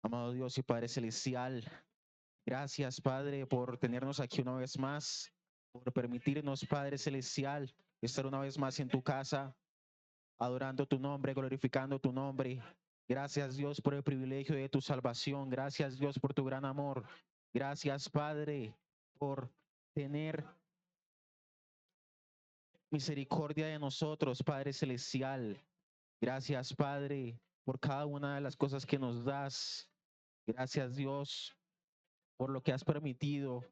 Amado Dios y Padre Celestial, gracias, Padre, por tenernos aquí una vez más, por permitirnos, Padre Celestial, estar una vez más en tu casa, adorando tu nombre, glorificando tu nombre. Gracias, Dios, por el privilegio de tu salvación. Gracias, Dios, por tu gran amor. Gracias, Padre, por tener misericordia de nosotros, Padre Celestial. Gracias, Padre, por cada una de las cosas que nos das. Gracias, Dios, por lo que has permitido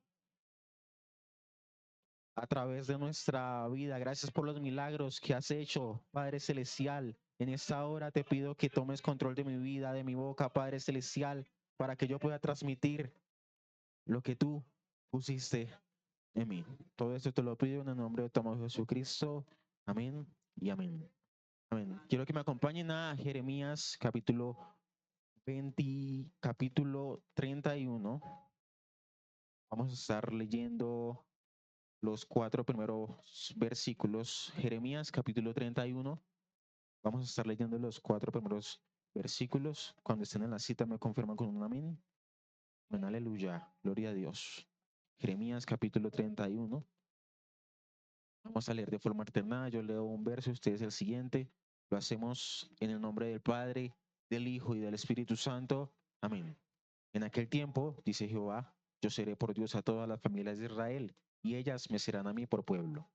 a través de nuestra vida. Gracias por los milagros que has hecho, Padre Celestial. En esta hora te pido que tomes control de mi vida, de mi boca, Padre Celestial, para que yo pueda transmitir lo que tú pusiste en mí. Todo esto te lo pido en el nombre de tu amado Jesucristo. Amén y amén. Amén. Quiero que me acompañen a Jeremías capítulo 20, capítulo 31. Vamos a estar leyendo los 4 primeros versículos. Jeremías capítulo 31. Vamos a estar leyendo los 4 primeros versículos. Cuando estén en la cita me confirman con un amén. Amén, aleluya, gloria a Dios. Jeremías capítulo 31. Vamos a leer de forma alternada. Yo leo un verso, ustedes el siguiente. Lo hacemos en el nombre del Padre, del Hijo y del Espíritu Santo. Amén. En aquel tiempo, dice Jehová, yo seré por Dios a todas las familias de Israel, y ellas me serán a mí por pueblo.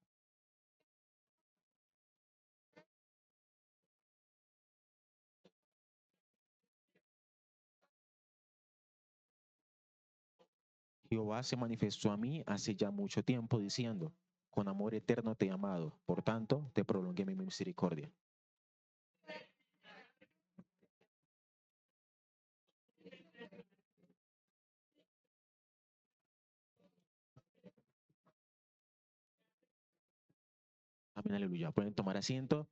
Jehová se manifestó a mí hace ya mucho tiempo, diciendo, con amor eterno te he amado, por tanto te prolongué mi misericordia. Amén, aleluya. Pueden tomar asiento.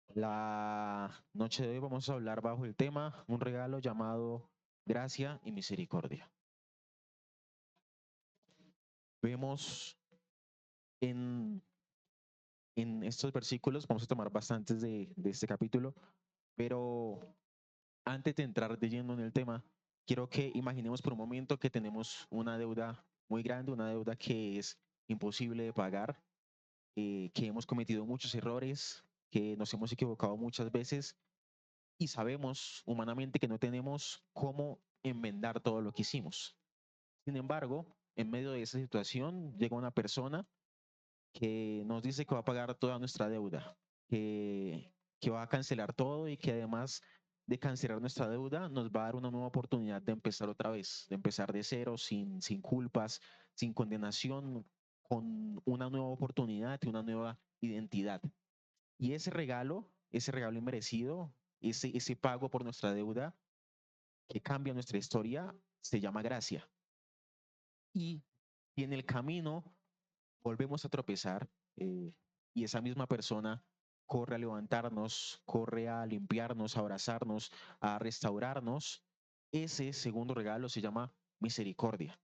La noche de hoy vamos a hablar bajo el tema, un regalo llamado gracia y misericordia. Vemos en, en estos versículos, vamos a tomar bastantes de este capítulo, pero antes de entrar de lleno en el tema, quiero que imaginemos por un momento que tenemos una deuda muy grande, una deuda que es imposible de pagar, que hemos cometido muchos errores, que nos hemos equivocado muchas veces y sabemos humanamente que no tenemos cómo enmendar todo lo que hicimos. Sin embargo, en medio de esa situación llega una persona que nos dice que va a pagar toda nuestra deuda, que va a cancelar todo y que además de cancelar nuestra deuda nos va a dar una nueva oportunidad de empezar otra vez, de empezar de cero, sin culpas, sin condenación, con una nueva oportunidad y una nueva identidad. Y ese regalo inmerecido, ese pago por nuestra deuda que cambia nuestra historia, se llama gracia. Y, y en el camino volvemos a tropezar, y esa misma persona corre a levantarnos, corre a limpiarnos, a abrazarnos, a restaurarnos. Ese segundo regalo se llama misericordia.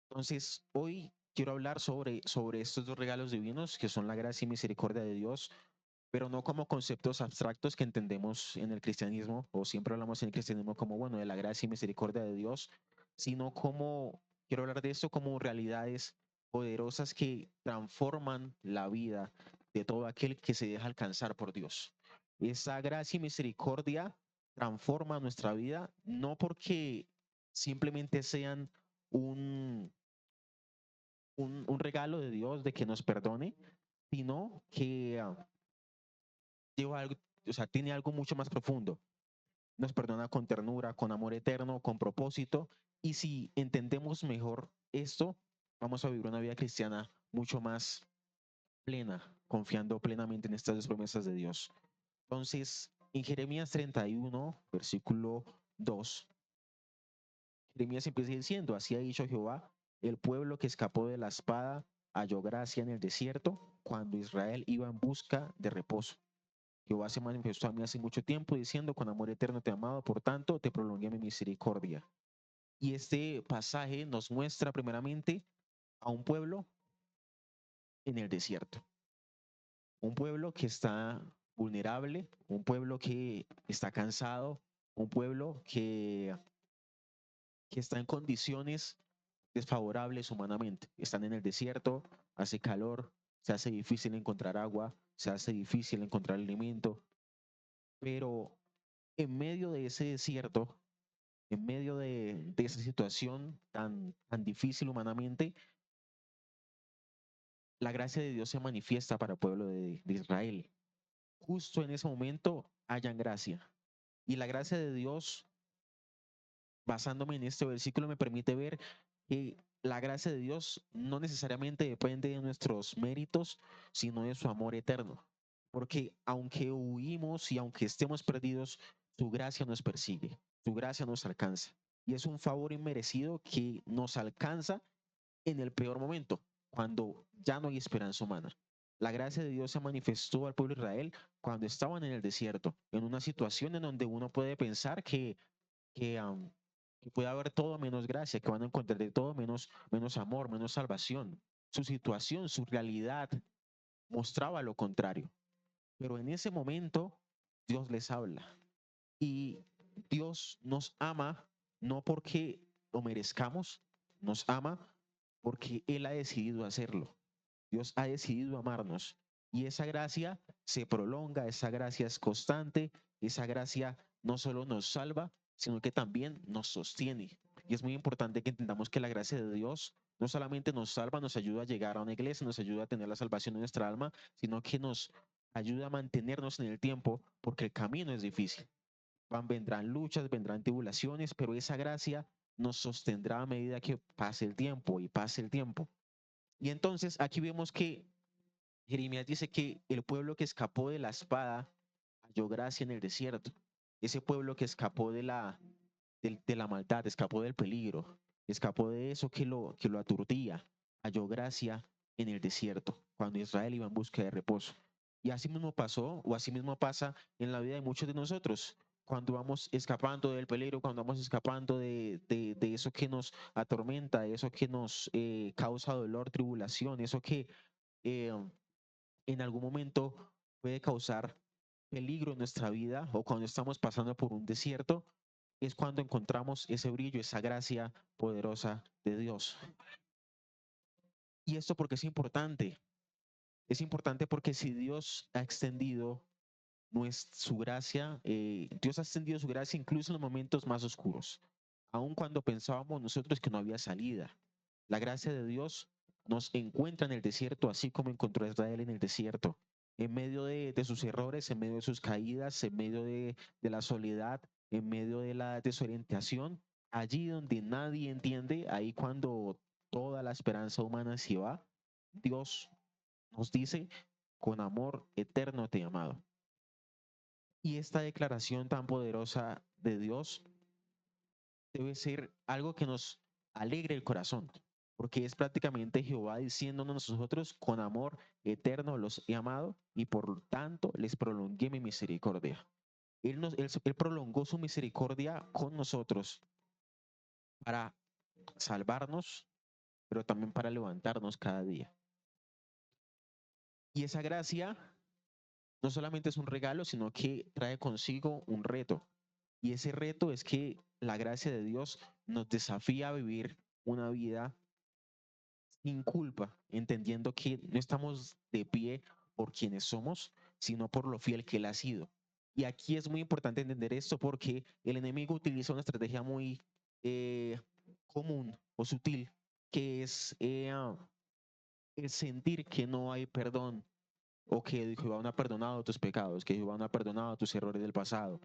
Entonces, hoy quiero hablar sobre estos dos regalos divinos que son la gracia y misericordia de Dios, pero no como conceptos abstractos que entendemos en el cristianismo, o siempre hablamos en el cristianismo como, bueno, de la gracia y misericordia de Dios, sino como, quiero hablar de esto como realidades poderosas que transforman la vida de todo aquel que se deja alcanzar por Dios. Esa gracia y misericordia transforma nuestra vida, no porque simplemente sean un, un regalo de Dios de que nos perdone, sino que lleva algo, o sea, tiene algo mucho más profundo. Nos perdona con ternura, con amor eterno, con propósito. Y si entendemos mejor esto, vamos a vivir una vida cristiana mucho más plena, confiando plenamente en estas dos promesas de Dios. Entonces, en Jeremías 31, versículo 2, Jeremías empieza diciendo, así ha dicho Jehová, el pueblo que escapó de la espada halló gracia en el desierto cuando Israel iba en busca de reposo. Jehová se manifestó a mí hace mucho tiempo diciendo, con amor eterno te he amado, por tanto te prolongué mi misericordia. Y este pasaje nos muestra primeramente a un pueblo en el desierto, un pueblo que está vulnerable, un pueblo que está cansado, un pueblo que está en condiciones desfavorables humanamente. Están en el desierto, hace calor, se hace difícil encontrar agua, se hace difícil encontrar alimento, pero en medio de ese desierto, en medio de esa situación tan difícil humanamente, la gracia de Dios se manifiesta para el pueblo de Israel. Justo en ese momento hayan gracia. Y la gracia de Dios, basándome en este versículo, me permite ver que la gracia de Dios no necesariamente depende de nuestros méritos, sino de su amor eterno. Porque aunque huimos y aunque estemos perdidos, su gracia nos persigue, su gracia nos alcanza. Y es un favor inmerecido que nos alcanza en el peor momento, cuando ya no hay esperanza humana. La gracia de Dios se manifestó al pueblo de Israel cuando estaban en el desierto, en una situación en donde uno puede pensar que que puede haber todo menos gracia, que van a encontrar de todo menos amor, menos salvación. Su situación, su realidad mostraba lo contrario. Pero en ese momento Dios les habla y Dios nos ama no porque lo merezcamos, nos ama porque Él ha decidido hacerlo. Dios ha decidido amarnos y esa gracia se prolonga, esa gracia es constante, esa gracia no solo nos salva, sino que también nos sostiene. Y es muy importante que entendamos que la gracia de Dios no solamente nos salva, nos ayuda a llegar a una iglesia, nos ayuda a tener la salvación de nuestra alma, sino que nos ayuda a mantenernos en el tiempo porque el camino es difícil. Vendrán luchas, vendrán tribulaciones, pero esa gracia nos sostendrá a medida que pase el tiempo y pase el tiempo. Y entonces aquí vemos que Jeremías dice que el pueblo que escapó de la espada halló gracia en el desierto. Ese pueblo que escapó de la maldad, escapó del peligro, escapó de eso que lo aturdía, halló gracia en el desierto, cuando Israel iba en busca de reposo. Y así mismo pasó, o así mismo pasa en la vida de muchos de nosotros. Cuando vamos escapando del peligro, cuando vamos escapando de eso que nos atormenta, de eso que nos causa dolor, tribulación, eso que eh, en algún momento puede causar peligro en nuestra vida o cuando estamos pasando por un desierto, es cuando encontramos ese brillo, esa gracia poderosa de Dios. Y esto porque es importante porque si Dios ha extendido su gracia, Dios ha extendido su gracia incluso en los momentos más oscuros, aun cuando pensábamos nosotros que no había salida. La gracia de Dios nos encuentra en el desierto, así como encontró a Israel en el desierto, en medio de sus errores, en medio de sus caídas, en medio de la soledad, en medio de la desorientación, allí donde nadie entiende, ahí cuando toda la esperanza humana se va, Dios nos dice, con amor eterno te he amado. Y esta declaración tan poderosa de Dios debe ser algo que nos alegre el corazón, porque es prácticamente Jehová diciéndonos a nosotros, con amor eterno los he amado y por tanto les prolongué mi misericordia. Él prolongó su misericordia con nosotros para salvarnos, pero también para levantarnos cada día. Y esa gracia no solamente es un regalo, sino que trae consigo un reto. Y ese reto es que la gracia de Dios nos desafía a vivir una vida sin culpa, entendiendo que no estamos de pie por quienes somos, sino por lo fiel que Él ha sido. Y aquí es muy importante entender esto porque el enemigo utiliza una estrategia muy común o sutil, que es el sentir que no hay perdón o que Jehová no ha perdonado tus pecados, que Jehová no ha perdonado tus errores del pasado.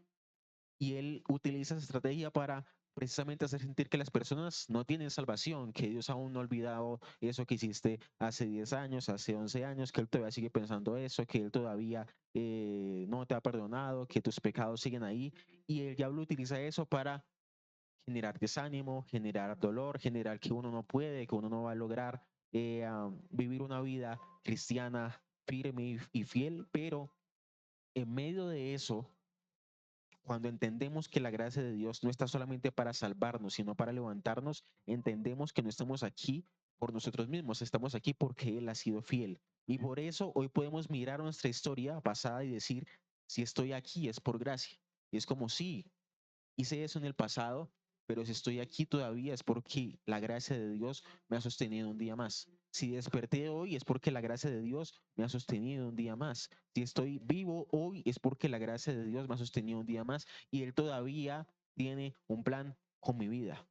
Y él utiliza esa estrategia para precisamente hacer sentir que las personas no tienen salvación, que Dios aún no ha olvidado eso que hiciste hace 10 años, hace 11 años, que Él todavía sigue pensando eso, que Él todavía no te ha perdonado, que tus pecados siguen ahí. Y el diablo utiliza eso para generar desánimo, generar dolor, generar que uno no puede, que uno no va a lograr vivir una vida cristiana firme y fiel, pero en medio de eso, cuando entendemos que la gracia de Dios no está solamente para salvarnos, sino para levantarnos, entendemos que no estamos aquí por nosotros mismos, estamos aquí porque Él ha sido fiel. Y por eso hoy podemos mirar nuestra historia pasada y decir, si estoy aquí es por gracia. Y es como, sí, hice eso en el pasado, pero si estoy aquí todavía es porque la gracia de Dios me ha sostenido un día más. Si desperté hoy es porque la gracia de Dios me ha sostenido un día más. Si estoy vivo hoy es porque la gracia de Dios me ha sostenido un día más y Él todavía tiene un plan con mi vida.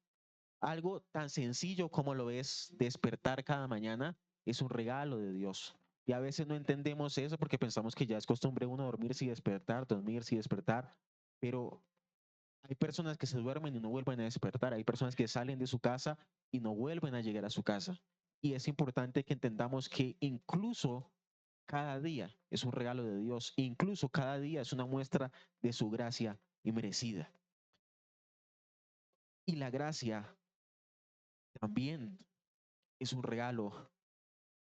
Algo tan sencillo como lo es despertar cada mañana es un regalo de Dios. Y a veces no entendemos eso porque pensamos que ya es costumbre uno dormirse y despertar, pero hay personas que se duermen y no vuelven a despertar, hay personas que salen de su casa y no vuelven a llegar a su casa. Y es importante que entendamos que incluso cada día es un regalo de Dios, incluso cada día es una muestra de su gracia inmerecida. Y la gracia también es un regalo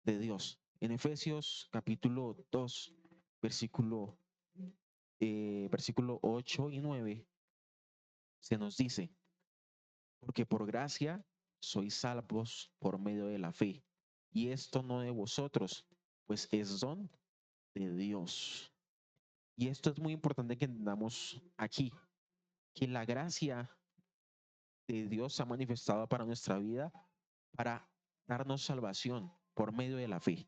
de Dios. En Efesios capítulo 2, versículo, versículo 8 y 9, se nos dice, porque por gracia sois salvos por medio de la fe. Y esto no de vosotros, pues es don de Dios. Y esto es muy importante que entendamos aquí, que la gracia de Dios se ha manifestado para nuestra vida para darnos salvación por medio de la fe.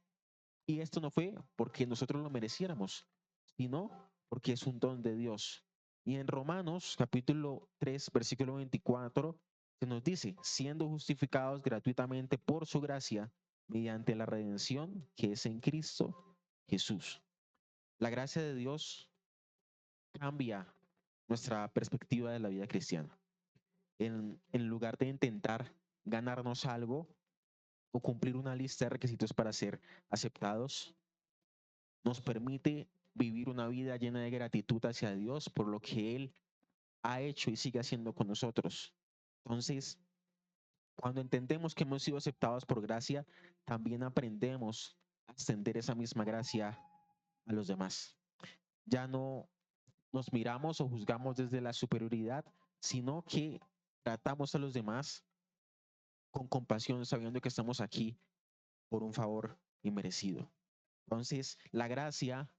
Y esto no fue porque nosotros lo mereciéramos, sino porque es un don de Dios. Y en Romanos capítulo 3, versículo 24, se nos dice, siendo justificados gratuitamente por su gracia, mediante la redención que es en Cristo Jesús. La gracia de Dios cambia nuestra perspectiva de la vida cristiana. En lugar de intentar ganarnos algo o cumplir una lista de requisitos para ser aceptados, nos permite vivir una vida llena de gratitud hacia Dios por lo que Él ha hecho y sigue haciendo con nosotros. Entonces, cuando entendemos que hemos sido aceptados por gracia, también aprendemos a extender esa misma gracia a los demás. Ya no nos miramos o juzgamos desde la superioridad, sino que tratamos a los demás con compasión, sabiendo que estamos aquí por un favor inmerecido. Entonces, la gracia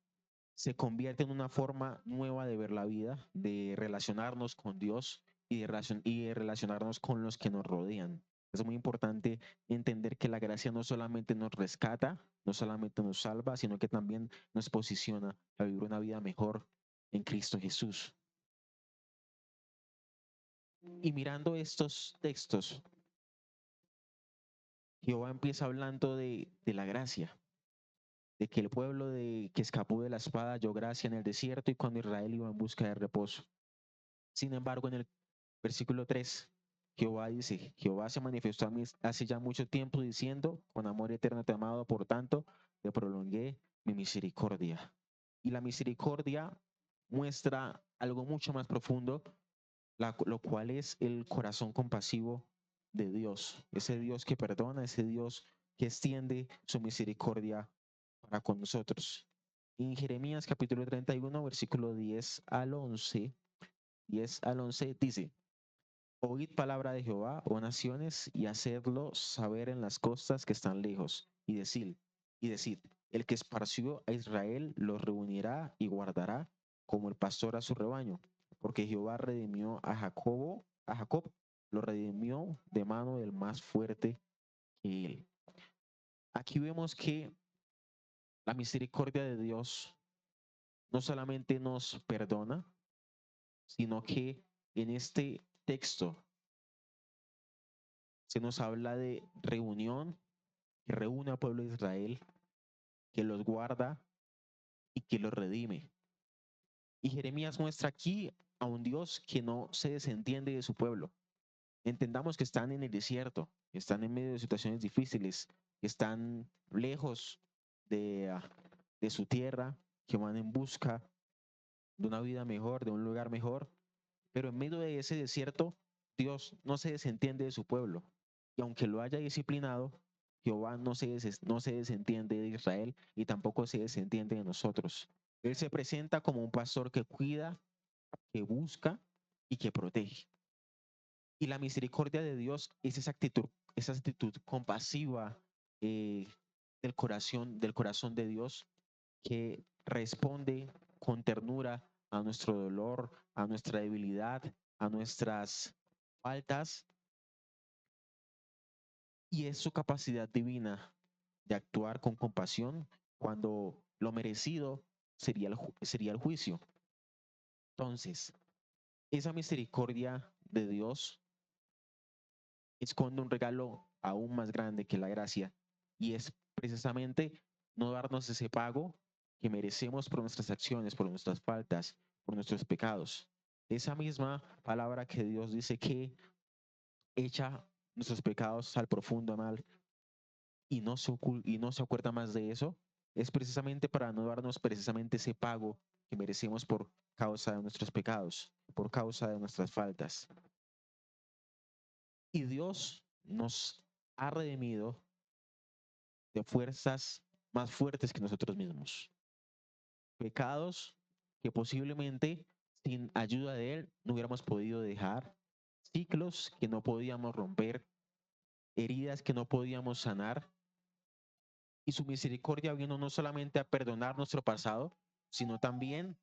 se convierte en una forma nueva de ver la vida, de relacionarnos con Dios y de relacionarnos con los que nos rodean. Es muy importante entender que la gracia no solamente nos rescata, no solamente nos salva, sino que también nos posiciona a vivir una vida mejor en Cristo Jesús. Y mirando estos textos, Jehová empieza hablando de la gracia, de que el pueblo que escapó de la espada halló gracia en el desierto y cuando Israel iba en busca de reposo. Sin embargo, en el versículo 3, Jehová dice, Jehová se manifestó a mí hace ya mucho tiempo diciendo, con amor eterno te he amado, por tanto, te prolongué mi misericordia. Y la misericordia muestra algo mucho más profundo, lo cual es el corazón compasivo de Dios, ese Dios que perdona, ese Dios que extiende su misericordia para con nosotros. En Jeremías capítulo 31, versículo 10 al 11 dice, oíd palabra de Jehová, oh naciones, y hacedlo saber en las costas que están lejos, y decid, el que esparció a Israel los reunirá y guardará como el pastor a su rebaño, porque Jehová redimió a Jacob lo redimió de mano del más fuerte que él. Aquí vemos que la misericordia de Dios no solamente nos perdona, sino que en este texto se nos habla de reunión, que reúne al pueblo de Israel, que los guarda y que los redime. Y Jeremías muestra aquí a un Dios que no se desentiende de su pueblo. Entendamos que están en el desierto, están en medio de situaciones difíciles, están lejos de, de su tierra, que van en busca de una vida mejor, de un lugar mejor, pero en medio de ese desierto, Dios no se desentiende de su pueblo. Y aunque lo haya disciplinado, Jehová no se desentiende de Israel y tampoco se desentiende de nosotros. Él se presenta como un pastor que cuida, que busca y que protege. Y la misericordia de Dios es esa actitud compasiva eh, del corazón de Dios que responde con ternura a nuestro dolor, a nuestra debilidad a nuestras faltas, y es su capacidad divina de actuar con compasión cuando lo merecido sería el juicio. Entonces, esa misericordia de Dios esconde un regalo aún más grande que la gracia, y es precisamente no darnos ese pago que merecemos por nuestras acciones, por nuestras faltas, por nuestros pecados. Esa misma palabra que Dios dice que echa nuestros pecados al profundo mal y no se acuerda más de eso, es precisamente para no darnos precisamente ese pago que merecemos por causa de nuestros pecados, por causa de nuestras faltas. Y Dios nos ha redimido de fuerzas más fuertes que nosotros mismos. Pecados que posiblemente sin ayuda de Él no hubiéramos podido dejar, ciclos que no podíamos romper, heridas que no podíamos sanar, y su misericordia vino no solamente a perdonar nuestro pasado, sino también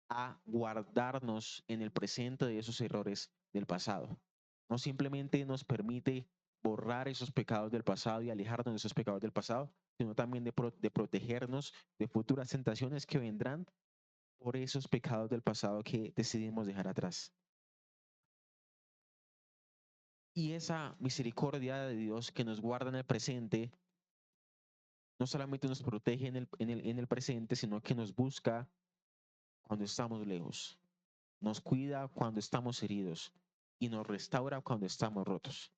a guardarnos en el presente de esos errores del pasado. No simplemente nos permite borrar esos pecados del pasado y alejarnos de esos pecados del pasado, sino también de protegernos de futuras tentaciones que vendrán por esos pecados del pasado que decidimos dejar atrás. Y esa misericordia de Dios que nos guarda en el presente no solamente nos protege en el presente, sino que nos busca cuando estamos lejos, nos cuida cuando estamos heridos y nos restaura cuando estamos rotos.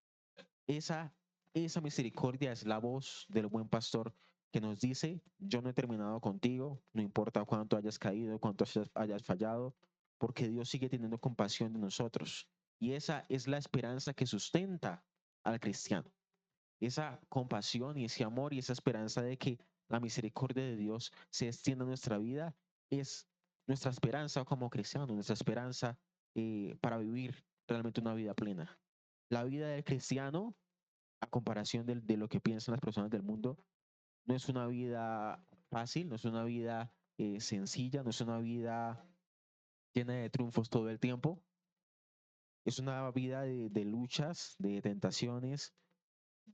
Esa, esa misericordia es la voz del buen pastor que nos dice: yo no he terminado contigo, no importa cuánto hayas caído, cuánto hayas fallado, porque Dios sigue teniendo compasión de nosotros. Y esa es la esperanza que sustenta al cristiano. Esa compasión y ese amor y esa esperanza de que la misericordia de Dios se extienda a nuestra vida es nuestra esperanza como cristianos, nuestra esperanza para vivir realmente una vida plena. La vida del cristiano, a comparación de lo que piensan las personas del mundo, no es una vida fácil, no es una vida sencilla, no es una vida llena de triunfos todo el tiempo. Es una vida de luchas, de tentaciones,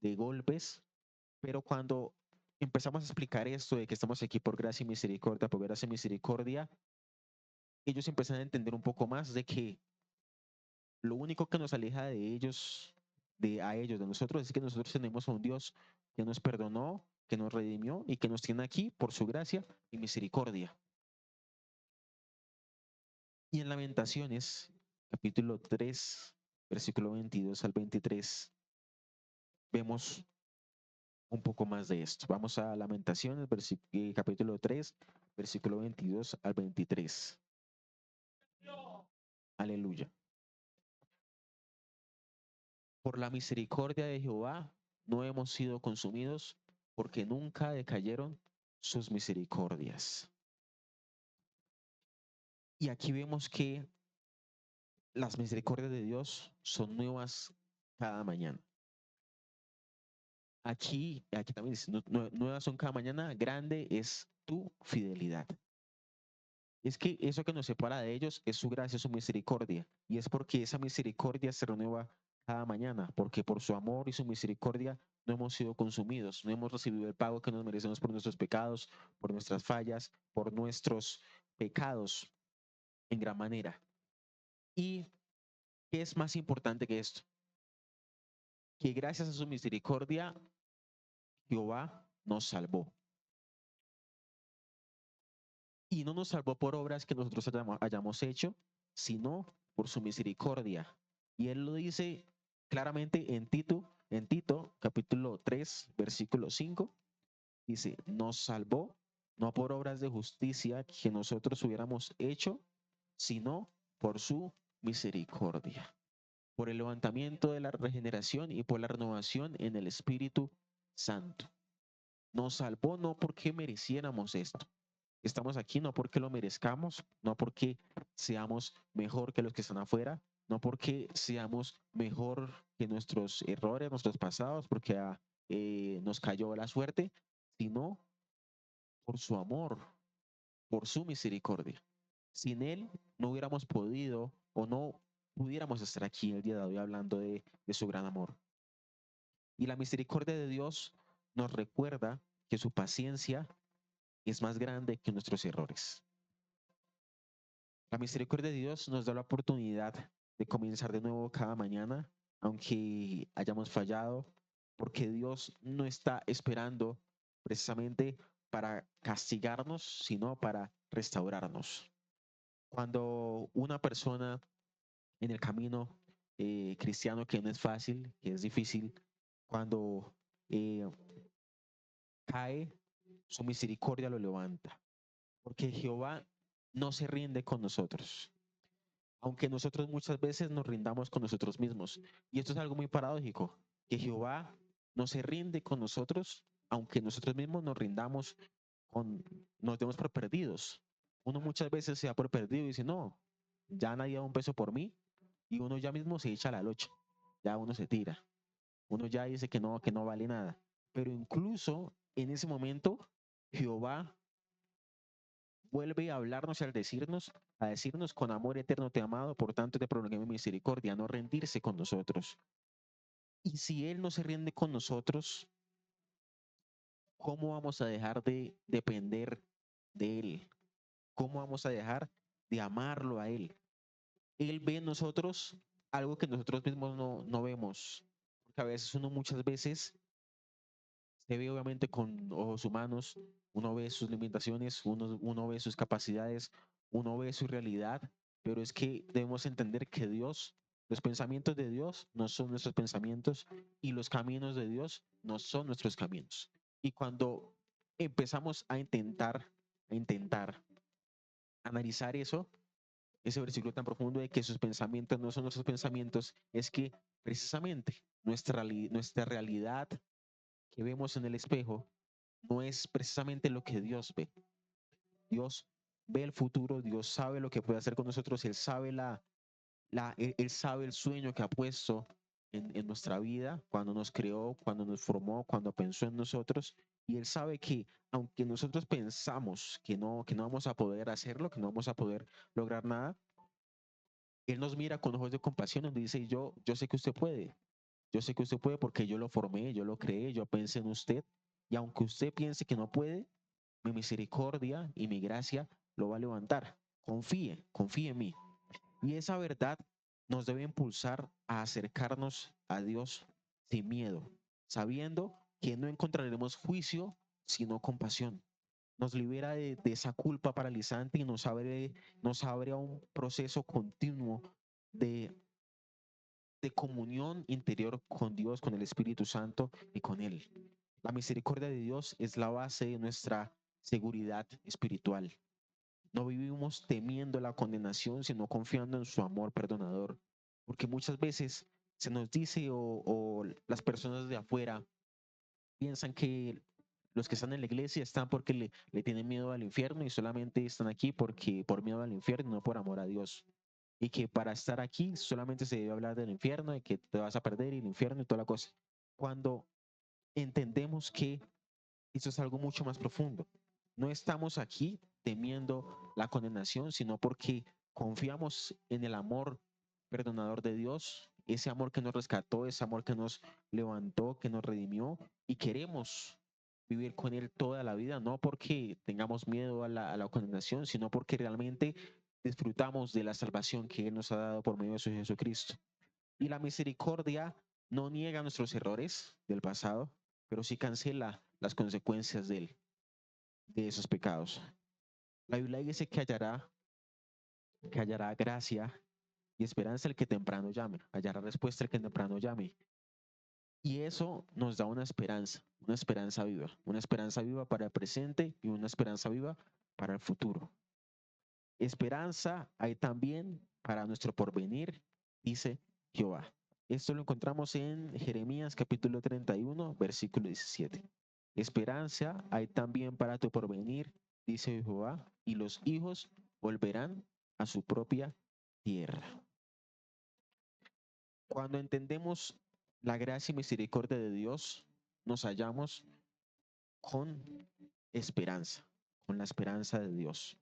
de golpes, pero cuando empezamos a explicar esto de que estamos aquí por gracia y misericordia, por gracia y misericordia, ellos empiezan a entender un poco más de que lo único que nos aleja de ellos, a ellos, de nosotros, es que nosotros tenemos a un Dios que nos perdonó, que nos redimió y que nos tiene aquí por su gracia y misericordia. Y en Lamentaciones, capítulo 3, versículo 22 al 23, vemos un poco más de esto. Vamos a Lamentaciones, capítulo 3, versículo 22 al 23. Aleluya. Por la misericordia de Jehová no hemos sido consumidos, porque nunca decayeron sus misericordias. Y aquí vemos que las misericordias de Dios son nuevas cada mañana. Aquí también dice, nuevas son cada mañana, grande es tu fidelidad. Es que eso que nos separa de ellos es su gracia, su misericordia. Y es porque esa misericordia se renueva cada mañana, porque por su amor y su misericordia no hemos sido consumidos, no hemos recibido el pago que nos merecemos por nuestros pecados, por nuestras fallas, por nuestros pecados en gran manera. ¿Y qué es más importante que esto? Que gracias a su misericordia, Jehová nos salvó. Y no nos salvó por obras que nosotros hayamos hecho, sino por su misericordia. Y él lo dice claramente en Tito capítulo 3, versículo 5, dice: nos salvó no por obras de justicia que nosotros hubiéramos hecho, sino por su misericordia, por el levantamiento de la regeneración y por la renovación en el Espíritu Santo. Nos salvó no porque mereciéramos esto. Estamos aquí no porque lo merezcamos, no porque seamos mejor que los que están afuera, no porque seamos mejor que nuestros errores, nuestros pasados, porque nos cayó la suerte, sino por su amor, por su misericordia. Sin Él no hubiéramos podido o no pudiéramos estar aquí el día de hoy hablando de su gran amor. Y la misericordia de Dios nos recuerda que su paciencia es más grande que nuestros errores. La misericordia de Dios nos da la oportunidad de comenzar de nuevo cada mañana, aunque hayamos fallado, porque Dios no está esperando precisamente para castigarnos, sino para restaurarnos. Cuando una persona en el camino cristiano, que no es fácil, que es difícil, cuando eh, cae, su misericordia lo levanta, porque Jehová no se rinde con nosotros, aunque nosotros muchas veces nos rindamos con nosotros mismos. Y esto es algo muy paradójico, que Jehová no se rinde con nosotros, aunque nosotros mismos nos rindamos, nos demos por perdidos. Uno muchas veces se da por perdido y dice, no, ya nadie da un peso por mí, y uno ya mismo se echa la locha, ya uno se tira, uno ya dice que no vale nada. Pero incluso en ese momento, Jehová vuelve a hablarnos y a decirnos con amor eterno te he amado, por tanto te prolongué mi misericordia, no rendirse con nosotros. Y si Él no se rinde con nosotros, ¿cómo vamos a dejar de depender de Él? ¿Cómo vamos a dejar de amarlo a Él? Él ve en nosotros algo que nosotros mismos no vemos. Porque a veces uno muchas veces se ve obviamente con ojos humanos, uno ve sus limitaciones, uno ve sus capacidades, uno ve su realidad, pero es que debemos entender que Dios, los pensamientos de Dios no son nuestros pensamientos y los caminos de Dios no son nuestros caminos. Y cuando empezamos a intentar analizar eso, ese versículo tan profundo de que sus pensamientos no son nuestros pensamientos, es que precisamente nuestra realidad que vemos en el espejo no es precisamente lo que Dios ve. Dios ve el futuro, Dios sabe lo que puede hacer con nosotros, Él sabe él sabe el sueño que ha puesto en nuestra vida cuando nos creó, cuando nos formó, cuando pensó en nosotros. Y Él sabe que aunque nosotros pensamos que no vamos a poder hacerlo, que no vamos a poder lograr nada, Él nos mira con ojos de compasión y nos dice, yo sé que usted puede, yo sé que usted puede porque yo lo formé, yo lo creé, yo pensé en usted. Y aunque usted piense que no puede, mi misericordia y mi gracia lo va a levantar. Confíe, confíe en mí. Y esa verdad nos debe impulsar a acercarnos a Dios sin miedo, sabiendo que no encontraremos juicio, sino compasión. Nos libera de esa culpa paralizante y nos abre a un proceso continuo de, de comunión interior con Dios, con el Espíritu Santo y con Él. La misericordia de Dios es la base de nuestra seguridad espiritual. No vivimos temiendo la condenación, sino confiando en su amor perdonador. Porque muchas veces se nos dice o las personas de afuera piensan que los que están en la iglesia están porque le tienen miedo al infierno y solamente están aquí porque por miedo al infierno, no por amor a Dios. Y que para estar aquí solamente se debe hablar del infierno, de que te vas a perder y el infierno y toda la cosa. Cuando entendemos que eso es algo mucho más profundo. No estamos aquí temiendo la condenación, sino porque confiamos en el amor perdonador de Dios, ese amor que nos rescató, ese amor que nos levantó, que nos redimió y queremos vivir con Él toda la vida, no porque tengamos miedo a a la condenación, sino porque realmente disfrutamos de la salvación que Él nos ha dado por medio de su Jesucristo. Y la misericordia no niega nuestros errores del pasado, pero sí cancela las consecuencias de esos pecados. La Biblia dice que hallará gracia y esperanza el que temprano llame, hallará respuesta el que temprano llame. Y eso nos da una esperanza viva para el presente y una esperanza viva para el futuro. Esperanza hay también para nuestro porvenir, dice Jehová. Esto lo encontramos en Jeremías capítulo 31, versículo 17. Esperanza hay también para tu porvenir, dice Jehová, y los hijos volverán a su propia tierra. Cuando entendemos la gracia y misericordia de Dios, nos hallamos con esperanza, con la esperanza de Dios.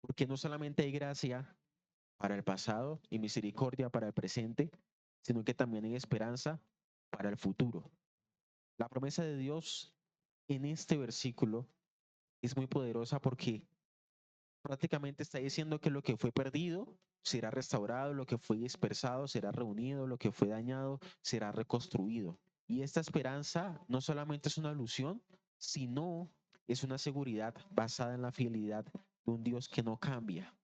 Porque no solamente hay gracia para el pasado y misericordia para el presente, sino que también hay esperanza para el futuro. La promesa de Dios en este versículo es muy poderosa porque prácticamente está diciendo que lo que fue perdido será restaurado, lo que fue dispersado será reunido, lo que fue dañado será reconstruido. Y esta esperanza no solamente es una alusión, sino es una seguridad basada en la fidelidad de un Dios que no cambia.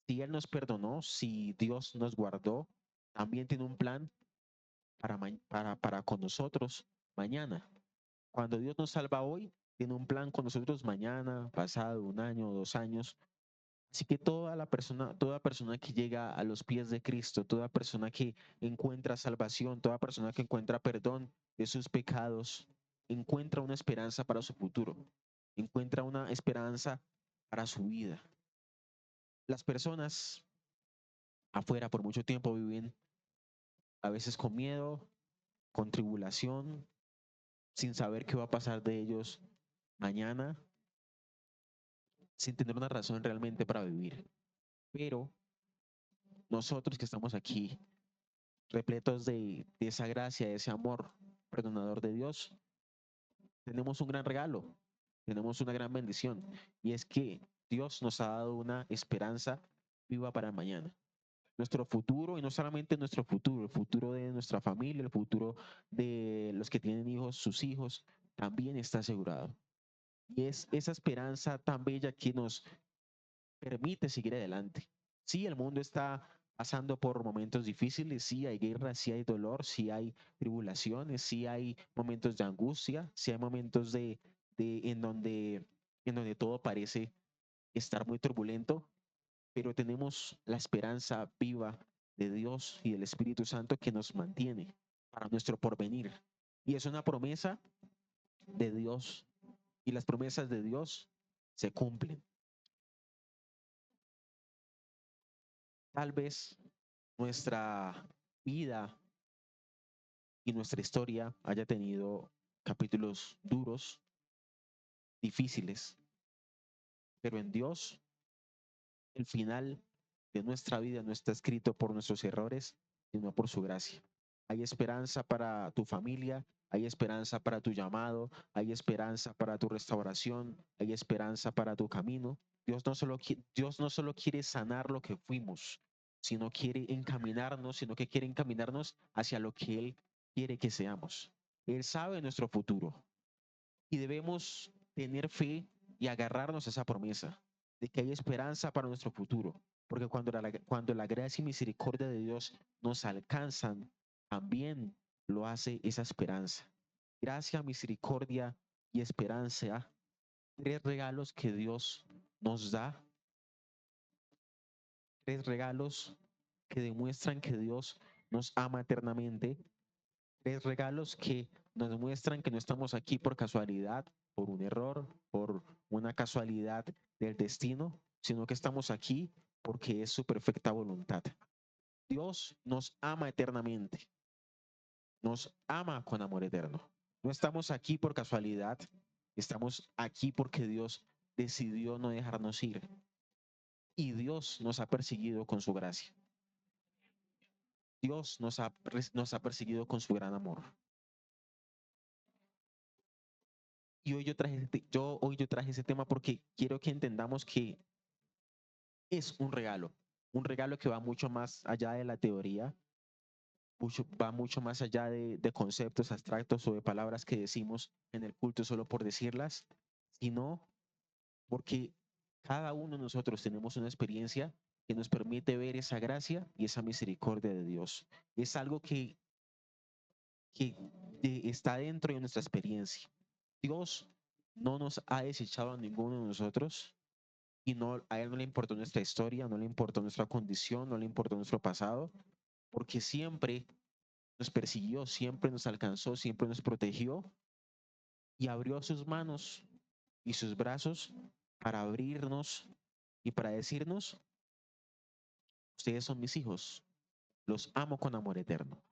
Si Él nos perdonó, si Dios nos guardó, también tiene un plan para con nosotros mañana. Cuando Dios nos salva hoy, tiene un plan con nosotros mañana, pasado, un año, 2 años. Así que toda persona que llega a los pies de Cristo, toda persona que encuentra salvación, toda persona que encuentra perdón de sus pecados, encuentra una esperanza para su futuro, encuentra una esperanza para su vida. Las personas afuera por mucho tiempo viven a veces con miedo, con tribulación, sin saber qué va a pasar de ellos mañana, sin tener una razón realmente para vivir. Pero nosotros que estamos aquí, repletos de esa gracia, de ese amor perdonador de Dios, tenemos un gran regalo, tenemos una gran bendición, y es que Dios nos ha dado una esperanza viva para el mañana. Nuestro futuro, y no solamente nuestro futuro, el futuro de nuestra familia, el futuro de los que tienen hijos, sus hijos, también está asegurado. Y es esa esperanza tan bella que nos permite seguir adelante. Sí, el mundo está pasando por momentos difíciles, sí hay guerra, sí hay dolor, sí hay tribulaciones, sí hay momentos de angustia, sí hay momentos de en donde todo parece estar muy turbulento, pero tenemos la esperanza viva de Dios y del Espíritu Santo que nos mantiene para nuestro porvenir. Y es una promesa de Dios, y las promesas de Dios se cumplen. Tal vez nuestra vida y nuestra historia haya tenido capítulos duros, difíciles, pero en Dios el final de nuestra vida no está escrito por nuestros errores, sino por su gracia. Hay esperanza para tu familia, hay esperanza para tu llamado, hay esperanza para tu restauración, hay esperanza para tu camino. Dios no solo quiere sanar lo que fuimos, sino quiere encaminarnos, sino que quiere encaminarnos hacia lo que Él quiere que seamos. Él sabe nuestro futuro y debemos tener fe y agarrarnos a esa promesa de que hay esperanza para nuestro futuro, porque cuando la gracia y misericordia de Dios nos alcanzan, también lo hace esa esperanza. Gracia, misericordia y esperanza, tres regalos que Dios nos da, tres regalos que demuestran que Dios nos ama eternamente, tres regalos que nos muestran que no estamos aquí por casualidad, por un error, por una casualidad del destino, sino que estamos aquí porque es su perfecta voluntad. Dios nos ama eternamente, nos ama con amor eterno. No estamos aquí por casualidad, estamos aquí porque Dios decidió no dejarnos ir y Dios nos ha perseguido con su gracia. Dios nos ha perseguido con su gran amor. Y hoy yo traje ese tema porque quiero que entendamos que es un regalo que va mucho más allá de la teoría, va mucho más allá de conceptos abstractos o de palabras que decimos en el culto solo por decirlas, sino porque cada uno de nosotros tenemos una experiencia que nos permite ver esa gracia y esa misericordia de Dios. Es algo que está dentro de nuestra experiencia. Dios no nos ha desechado a ninguno de nosotros y no, a Él no le importó nuestra historia, no le importó nuestra condición, no le importó nuestro pasado, porque siempre nos persiguió, siempre nos alcanzó, siempre nos protegió y abrió sus manos y sus brazos para abrirnos y para decirnos, ustedes son mis hijos, los amo con amor eterno.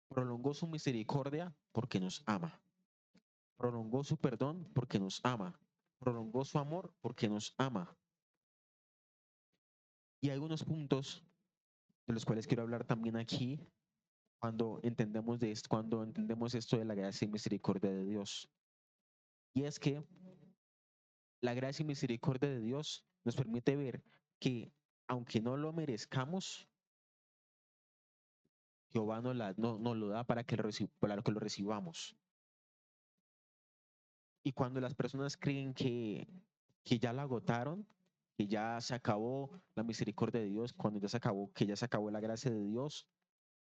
Prolongó su misericordia porque nos ama. Prolongó su perdón porque nos ama. Prolongó su amor porque nos ama. Y hay unos puntos de los cuales quiero hablar también aquí cuando entendemos esto de la gracia y misericordia de Dios. Y es que la gracia y misericordia de Dios nos permite ver que aunque no lo merezcamos, Jehová nos lo da para que lo recibamos. Y cuando las personas creen que ya la agotaron, que ya se acabó la misericordia de Dios, que ya se acabó la gracia de Dios,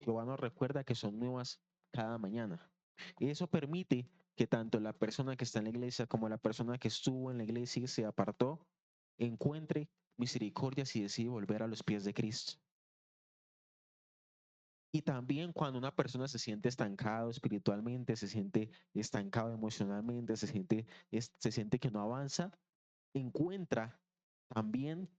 Jehová nos recuerda que son nuevas cada mañana. Y eso permite que tanto la persona que está en la iglesia como la persona que estuvo en la iglesia y se apartó, encuentre misericordia si decide volver a los pies de Cristo. Y también cuando una persona se siente estancado espiritualmente, se siente estancado emocionalmente, se siente que no avanza, encuentra también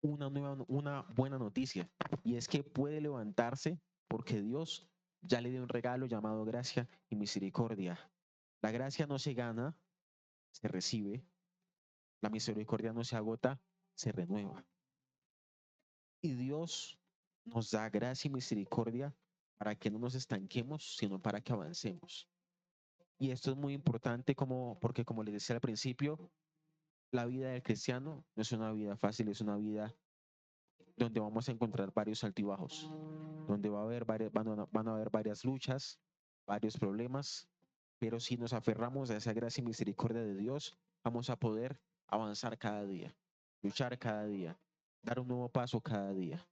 una buena noticia, y es que puede levantarse porque Dios ya le dio un regalo llamado gracia y misericordia. La gracia no se gana, se recibe. La misericordia no se agota, se renueva. Y Dios nos da gracia y misericordia para que no nos estanquemos, sino para que avancemos. Y esto es muy importante porque como les decía al principio, la vida del cristiano no es una vida fácil, es una vida donde vamos a encontrar varios altibajos, donde van a haber varias luchas, varios problemas, pero si nos aferramos a esa gracia y misericordia de Dios, vamos a poder avanzar cada día, luchar cada día, dar un nuevo paso cada día.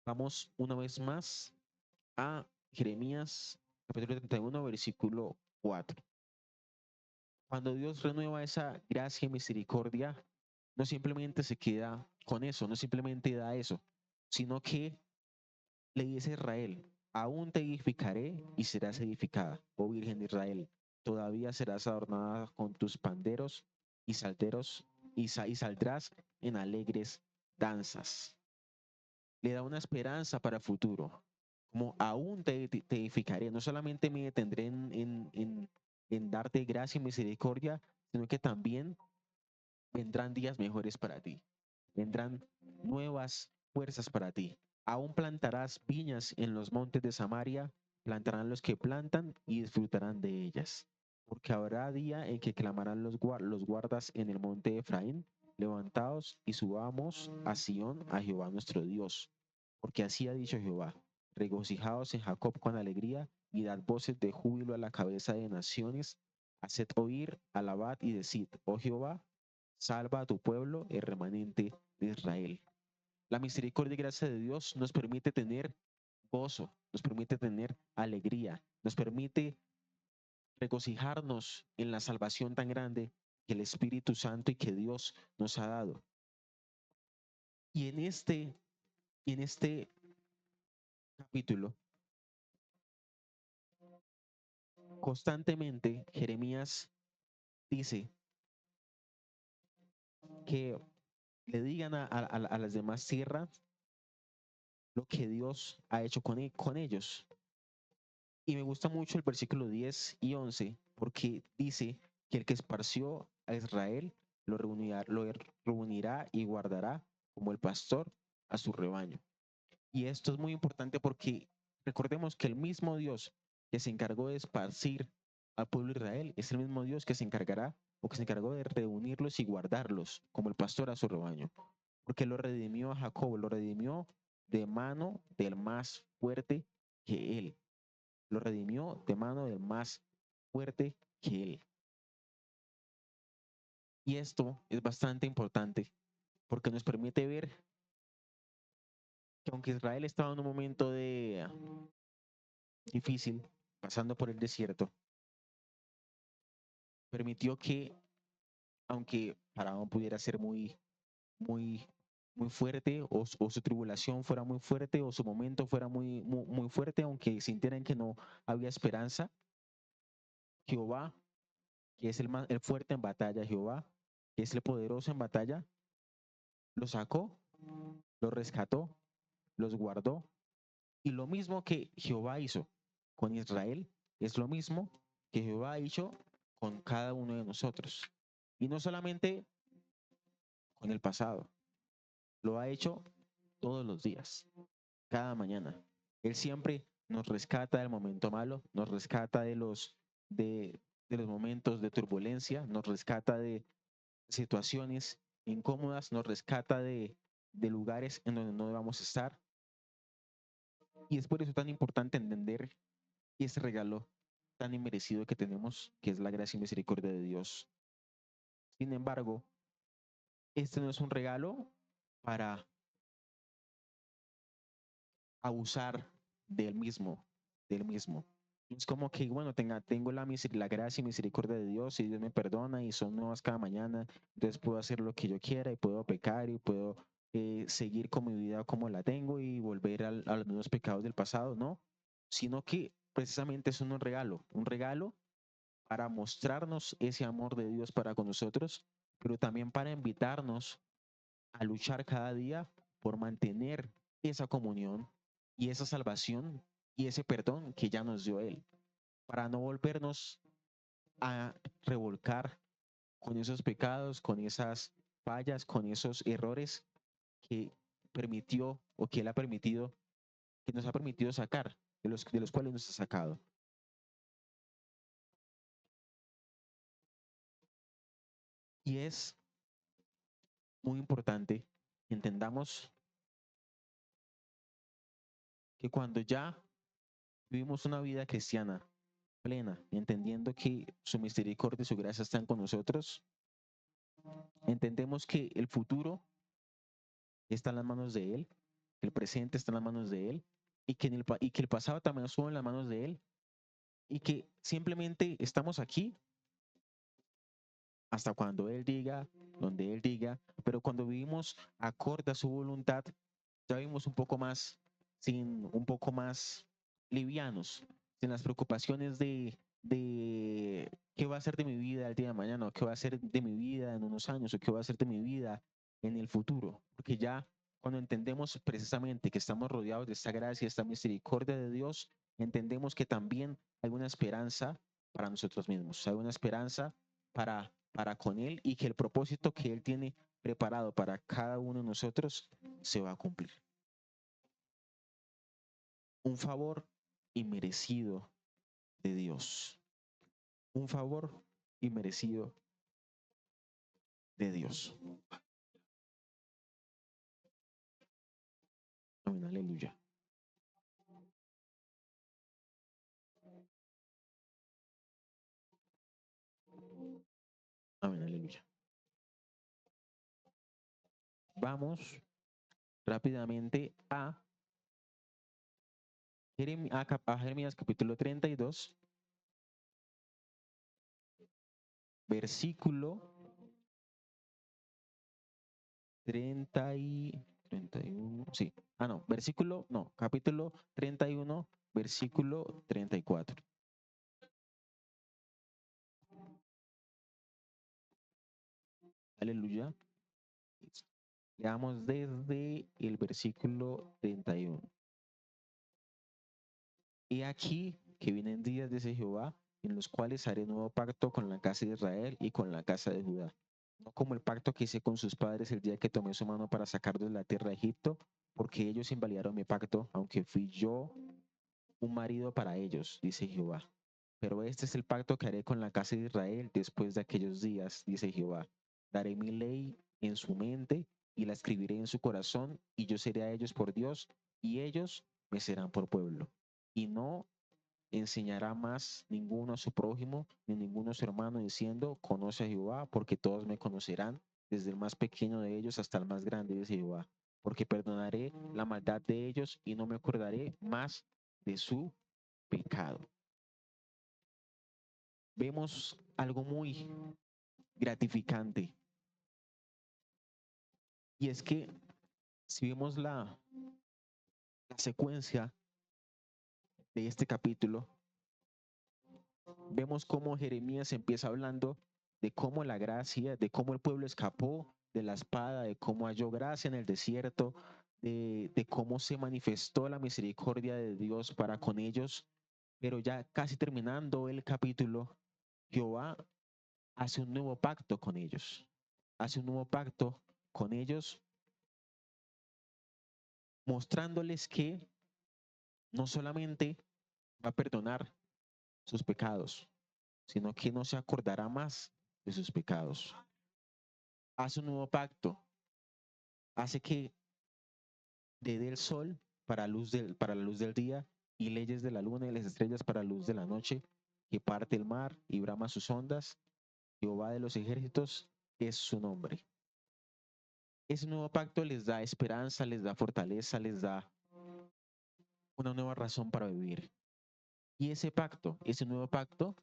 Vamos una vez más a Jeremías capítulo 31, versículo 4. Cuando Dios renueva esa gracia y misericordia, no simplemente se queda con eso, no simplemente da eso, sino que le dice a Israel: aún te edificaré y serás edificada, oh Virgen de Israel, todavía serás adornada con tus panderos y salteros y saldrás en alegres danzas. Le da una esperanza para el futuro, como aún te edificaré, no solamente me detendré en darte gracia y misericordia, sino que también vendrán días mejores para ti, vendrán nuevas fuerzas para ti. Aún plantarás viñas en los montes de Samaria, plantarán los que plantan y disfrutarán de ellas. Porque habrá día en que clamarán los guardas en el monte de Efraín: levantaos y subamos a Sión, a Jehová nuestro Dios. Porque así ha dicho Jehová: regocijaos en Jacob con alegría, y dad voces de júbilo a la cabeza de naciones. Haced oír, alabad y decid: oh Jehová, salva a tu pueblo, el remanente de Israel. La misericordia y gracia de Dios nos permite tener gozo, nos permite tener alegría, nos permite regocijarnos en la salvación tan grande que el Espíritu Santo y que Dios nos ha dado. Y en este capítulo, constantemente Jeremías dice que le digan a las demás tierras lo que Dios ha hecho con ellos. Y me gusta mucho el versículo 10 y 11 porque dice que el que esparció a Israel lo reunirá y guardará como el pastor a su rebaño. Y esto es muy importante porque recordemos que el mismo Dios que se encargó de esparcir al pueblo de Israel es el mismo Dios que se encargará o que se encargó de reunirlos y guardarlos como el pastor a su rebaño. Porque lo redimió a Jacob, lo redimió de mano del más fuerte que él, lo redimió de mano del más fuerte que él. Y esto es bastante importante porque nos permite ver que aunque Israel estaba en un momento difícil, pasando por el desierto, permitió que, aunque Faraón pudiera ser muy, muy fuerte, o su tribulación fuera muy fuerte, o su momento fuera muy fuerte, aunque sintieran que no había esperanza, Jehová, que es el fuerte en batalla, Jehová, que es el poderoso en batalla, lo sacó, lo rescató, los guardó. Y lo mismo que Jehová hizo con Israel, es lo mismo que Jehová hizo con cada uno de nosotros. Y no solamente con el pasado. Lo ha hecho todos los días, cada mañana. Él siempre nos rescata del momento malo, nos rescata de, de los momentos de turbulencia, nos rescata de situaciones incómodas, nos rescata de lugares en donde no debamos estar. Y es por eso tan importante entender ese regalo tan inmerecido que tenemos, que es la gracia y misericordia de Dios. Sin embargo, este no es un regalo para abusar del mismo, del mismo. Es como que, bueno, tengo la gracia y misericordia de Dios y Dios me perdona y son nuevas cada mañana, entonces puedo hacer lo que yo quiera y puedo pecar y puedo seguir con mi vida como la tengo y volver a los mismos pecados del pasado, ¿no? Sino que precisamente es un regalo para mostrarnos ese amor de Dios para con nosotros, pero también para invitarnos a luchar cada día por mantener esa comunión y esa salvación y ese perdón que ya nos dio Él, para no volvernos a revolcar con esos pecados, con esas fallas, con esos errores que permitió o que Él ha permitido, que nos ha permitido sacar, de los cuales nos ha sacado. Y es muy importante que entendamos que cuando ya vivimos una vida cristiana plena, entendiendo que su misericordia y su gracia están con nosotros, entendemos que el futuro está en las manos de Él, que el presente está en las manos de Él y que, y que el pasado también estuvo en las manos de Él y que simplemente estamos aquí hasta cuando Él diga, donde Él diga, pero cuando vivimos acorde a su voluntad, ya vivimos un poco más, un poco más livianos, sin las preocupaciones de qué va a ser de mi vida el día de mañana, o qué va a ser de mi vida en unos años, o qué va a ser de mi vida en el futuro, porque ya cuando entendemos precisamente que estamos rodeados de esta gracia, esta misericordia de Dios, entendemos que también hay una esperanza para nosotros mismos, hay una esperanza para con Él y que el propósito que Él tiene preparado para cada uno de nosotros se va a cumplir. Un favor inmerecido de Dios. Un favor inmerecido de Dios. Amén, aleluya. Amén, aleluya. Vamos rápidamente a Jeremías capítulo 32, versículo 31, sí. No, versículo, no, capítulo 31, versículo 34. Aleluya. Leamos desde el versículo 31. He aquí que vienen días, dice Jehová, en los cuales haré nuevo pacto con la casa de Israel y con la casa de Judá. No como el pacto que hice con sus padres el día que tomé su mano para sacarlos de la tierra de Egipto, porque ellos invalidaron mi pacto, aunque fui yo un marido para ellos, dice Jehová. Pero este es el pacto que haré con la casa de Israel después de aquellos días, dice Jehová. Daré mi ley en su mente y la escribiré en su corazón, y yo seré a ellos por Dios, y ellos me serán por pueblo. Y no enseñará más ninguno a su prójimo, ni ninguno a su hermano, diciendo, conoce a Jehová, porque todos me conocerán, desde el más pequeño de ellos hasta el más grande, dice Jehová. Porque perdonaré la maldad de ellos y no me acordaré más de su pecado. Vemos algo muy gratificante, y es que si vemos la secuencia de este capítulo, vemos cómo Jeremías empieza hablando de cómo la gracia, de cómo el pueblo escapó de la espada, de cómo halló gracia en el desierto, de cómo se manifestó la misericordia de Dios para con ellos. Pero ya casi terminando el capítulo, Jehová hace un nuevo pacto con ellos, hace un nuevo pacto con ellos, mostrándoles que no solamente va a perdonar sus pecados, sino que no se acordará más de sus pecados. Hace un nuevo pacto, hace que dé el sol para la luz del día y leyes de la luna y las estrellas para la luz de la noche, que parte el mar y brama sus ondas. Jehová de los ejércitos es su nombre. Ese nuevo pacto les da esperanza, les da fortaleza, les da una nueva razón para vivir. Y ese nuevo pacto,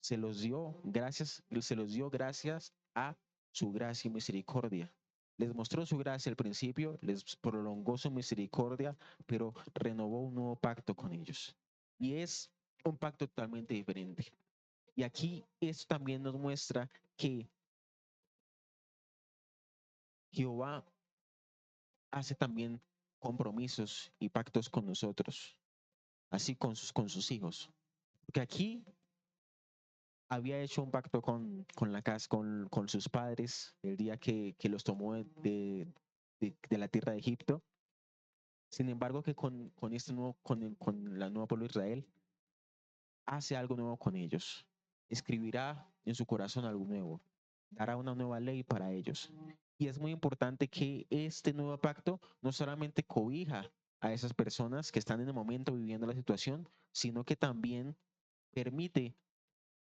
se los dio gracias a su gracia y misericordia. Les mostró su gracia al principio, les prolongó su misericordia, pero renovó un nuevo pacto con ellos. Y es un pacto totalmente diferente. Y aquí esto también nos muestra que Jehová hace también compromisos y pactos con nosotros, así con sus hijos. Porque aquí había hecho un pacto con la casa, con sus padres el día que los tomó de la tierra de Egipto. Sin embargo, que con este nuevo, con la nueva pueblo de Israel, hace algo nuevo con ellos. Escribirá en su corazón algo nuevo. Dará una nueva ley para ellos. Y es muy importante que este nuevo pacto no solamente cobija a esas personas que están en el momento viviendo la situación, sino que también permite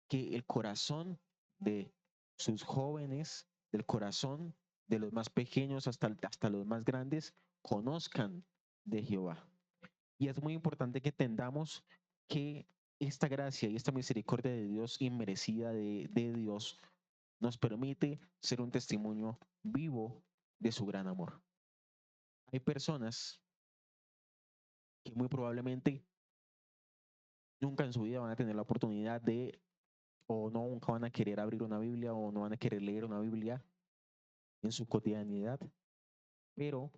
que el corazón de sus jóvenes, del corazón de los más pequeños hasta los más grandes, conozcan de Jehová. Y es muy importante que entendamos que esta gracia y esta misericordia de Dios inmerecida de Dios nos permite ser un testimonio vivo de su gran amor. Hay personas que muy probablemente nunca en su vida van a tener la oportunidad de, o no, nunca van a querer abrir una Biblia o no van a querer leer una Biblia en su cotidianidad, pero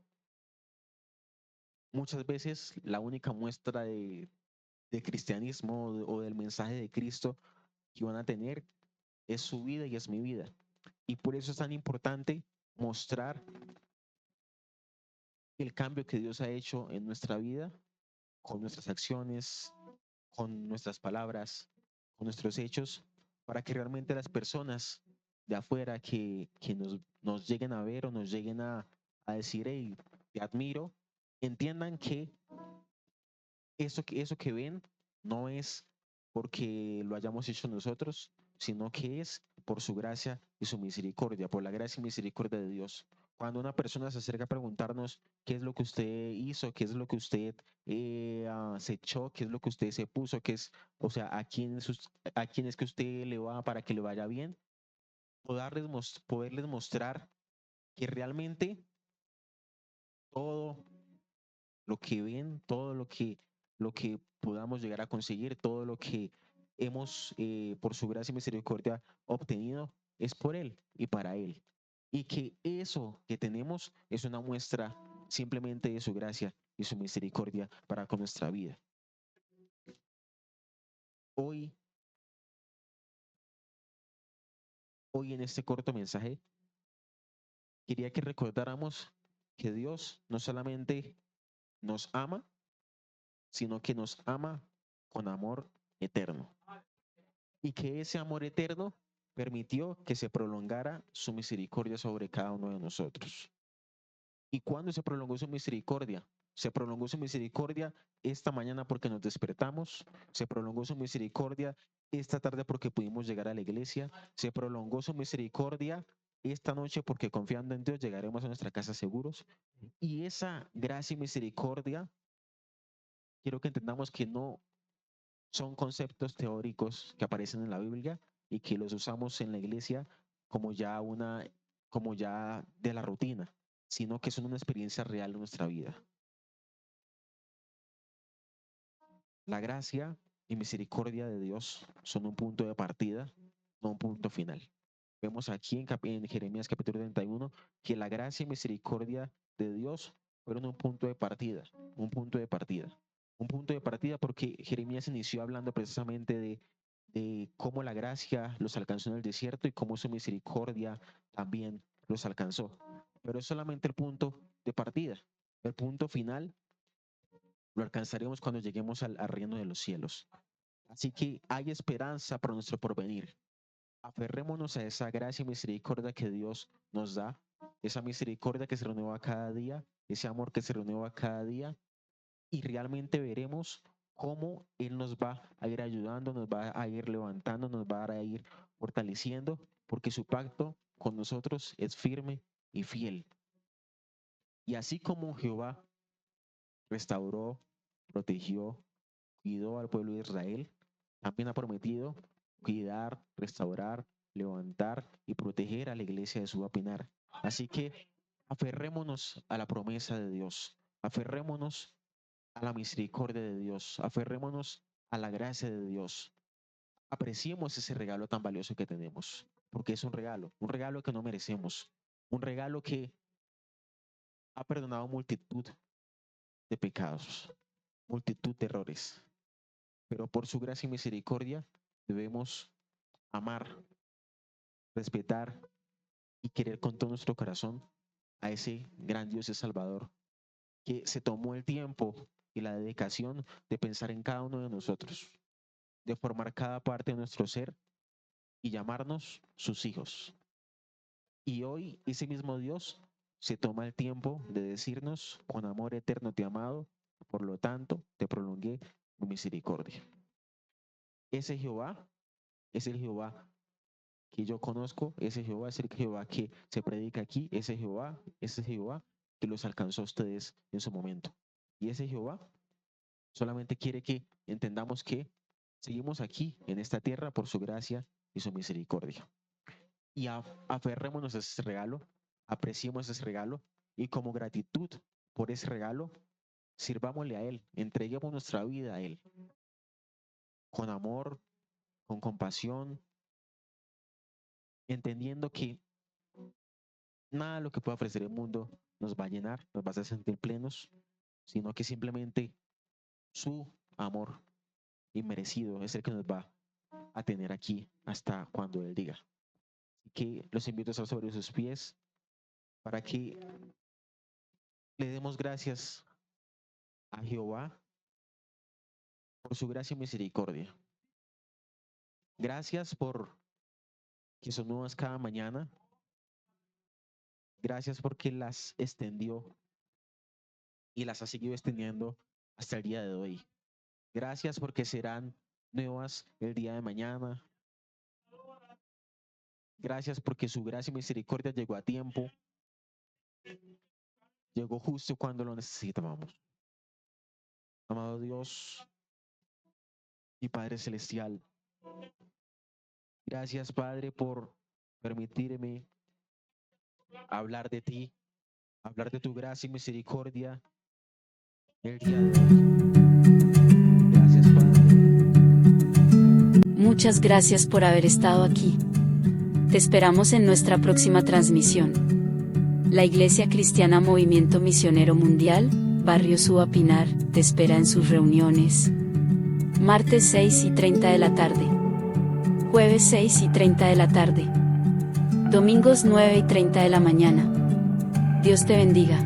muchas veces la única muestra de cristianismo o del mensaje de Cristo que van a tener es su vida y es mi vida. Y por eso es tan importante mostrar el cambio que Dios ha hecho en nuestra vida con nuestras acciones, con nuestras palabras, con nuestros hechos, para que realmente las personas de afuera que nos lleguen a ver o nos lleguen a decir, hey, te admiro, entiendan que eso que ven no es porque lo hayamos hecho nosotros, sino que es por su gracia y su misericordia, por la gracia y misericordia de Dios. Cuando una persona se acerca a preguntarnos qué es lo que usted hizo, qué es lo que usted se echó, qué es lo que usted se puso, qué es, o sea, a quién es que usted le va para que le vaya bien, poderles mostrar que realmente todo lo que ven, todo lo que podamos llegar a conseguir, todo lo que hemos, por su gracia y misericordia, obtenido, es por Él y para Él. Y que eso que tenemos es una muestra simplemente de su gracia y su misericordia para con nuestra vida. Hoy, hoy en este corto mensaje, quería que recordáramos que Dios no solamente nos ama, sino que nos ama con amor eterno. Y que ese amor eterno permitió que se prolongara su misericordia sobre cada uno de nosotros. ¿Y cuándo se prolongó su misericordia? Se prolongó su misericordia esta mañana porque nos despertamos, se prolongó su misericordia esta tarde porque pudimos llegar a la iglesia, se prolongó su misericordia esta noche porque confiando en Dios llegaremos a nuestra casa seguros. Y esa gracia y misericordia, quiero que entendamos que no son conceptos teóricos que aparecen en la Biblia y que los usamos en la iglesia como ya como ya de la rutina, sino que son una experiencia real en nuestra vida. La gracia y misericordia de Dios son un punto de partida, no un punto final. Vemos aquí en Jeremías capítulo 31 que la gracia y misericordia de Dios fueron un punto de partida, un punto de partida. Un punto de partida porque Jeremías inició hablando precisamente de cómo la gracia los alcanzó en el desierto y cómo su misericordia también los alcanzó. Pero es solamente el punto de partida. El punto final lo alcanzaremos cuando lleguemos al reino de los cielos. Así que hay esperanza para nuestro porvenir. Aferrémonos a esa gracia y misericordia que Dios nos da, esa misericordia que se renueva cada día, ese amor que se renueva cada día, y realmente veremos cómo Él nos va a ir ayudando, nos va a ir levantando, nos va a ir fortaleciendo, porque su pacto con nosotros es firme y fiel. Y así como Jehová restauró, protegió, cuidó al pueblo de Israel, también ha prometido cuidar, restaurar, levantar y proteger a la iglesia de Suba Pinar. Así que aferrémonos a la promesa de Dios, aferrémonos a la misericordia de Dios, aferrémonos a la gracia de Dios. Apreciemos ese regalo tan valioso que tenemos, porque es un regalo que no merecemos, un regalo que ha perdonado multitud de pecados, multitud de errores, pero por su gracia y misericordia debemos amar, respetar y querer con todo nuestro corazón a ese gran Dios y Salvador que se tomó el tiempo y la dedicación de pensar en cada uno de nosotros, de formar cada parte de nuestro ser y llamarnos sus hijos. Y hoy ese mismo Dios se toma el tiempo de decirnos, con amor eterno te he amado, por lo tanto te prolongué mi misericordia. Ese Jehová es el Jehová que yo conozco, ese Jehová es el Jehová que se predica aquí, ese Jehová que los alcanzó a ustedes en su momento. Y ese Jehová solamente quiere que entendamos que seguimos aquí en esta tierra por su gracia y su misericordia. Y aferrémonos a ese regalo, apreciemos ese regalo y como gratitud por ese regalo, sirvámosle a Él, entreguemos nuestra vida a Él, con amor, con compasión, entendiendo que nada de lo que pueda ofrecer el mundo nos va a llenar, nos va a hacer sentir plenos, sino que simplemente su amor inmerecido es el que nos va a tener aquí hasta cuando Él diga. Así que los invito a estar sobre sus pies para que le demos gracias a Jehová por su gracia y misericordia. Gracias por que son nuevas cada mañana. Gracias porque las extendió y las ha seguido extendiendo hasta el día de hoy. Gracias porque serán nuevas el día de mañana. Gracias porque su gracia y misericordia llegó a tiempo. Llegó justo cuando lo necesitábamos. Amado Dios y Padre Celestial, gracias Padre por permitirme hablar de ti, hablar de tu gracia y misericordia el día de hoy. Gracias Padre. Muchas gracias por haber estado aquí. Te esperamos en nuestra próxima transmisión. La Iglesia Cristiana Movimiento Misionero Mundial, Barrio Suba Pinar, te espera en sus reuniones. Martes 6:30 de la tarde. Jueves 6:30 de la tarde. Domingos 9:30 de la mañana. Dios te bendiga.